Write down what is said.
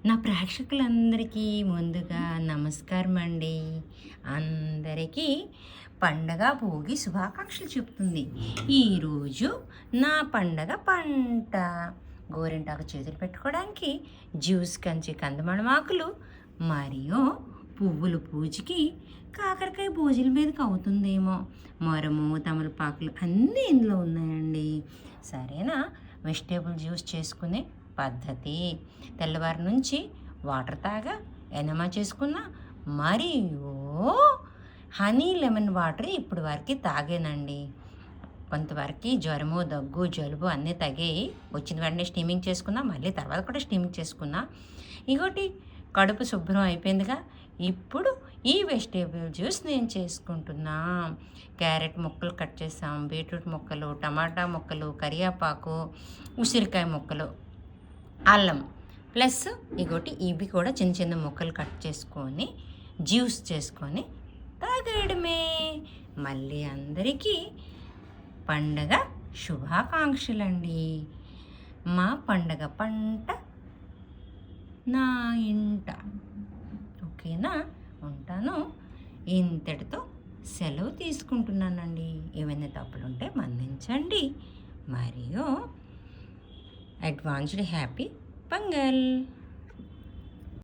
నా ప్రేక్షకులందరికీ ముందుగా నమస్కారం అండి. అందరికీ పండగ భోగి శుభాకాంక్షలు చెప్తుంది. ఈరోజు నా పండగ పంట గోరింటాకు చేతులు పెట్టుకోవడానికి జ్యూస్ కంచి కందమణమాకులు మరియు పువ్వులు పూజకి కాకరకాయ భోజనం మీదకి అవుతుందేమో మరము తమలపాకులు అన్నీ ఇందులో ఉన్నాయండి. సరేనా? వెజిటేబుల్ జ్యూస్ చేసుకునే పద్ధతి తెల్లవారి నుంచి వాటర్ తాగా ఎనమా చేసుకున్నా మరియు హనీ లెమన్ వాటర్ ఇప్పుడు వరకు తాగానండి. కొంతవరకు జ్వరము దగ్గు జలుబు అన్నీ తగ్గాయి. వచ్చిన వెంటనే స్టీమింగ్ చేసుకున్నా, మళ్ళీ తర్వాత కూడా స్టీమింగ్ చేసుకున్నా. ఇంకోటి కడుపు శుభ్రం అయిపోయిందిగా. ఇప్పుడు ఈ వెజిటేబుల్ జ్యూస్ నేను చేసుకుంటున్నా. క్యారెట్ ముక్కలు కట్ చేసాం, బీట్రూట్ ముక్కలు, టమాటా ముక్కలు, కరివేపాకు, ఉసిరికాయ ముక్కలు, అల్లం ప్లస్ ఇంకోటి ఇవి కూడా చిన్న చిన్న ముక్కలు కట్ చేసుకొని జ్యూస్ చేసుకొని తాగేయడమే. మళ్ళీ అందరికీ పండగ శుభాకాంక్షలండి. మా పండగ పంట నా ఇంట. ఓకేనా? ఉంటాను. ఇంతటితో సెలవు తీసుకుంటున్నానండి. ఏమైనా తప్పులుంటే మన్నించండి. మరియు అడ్వాన్స్డ్ హ్యాపీ పొంగల్.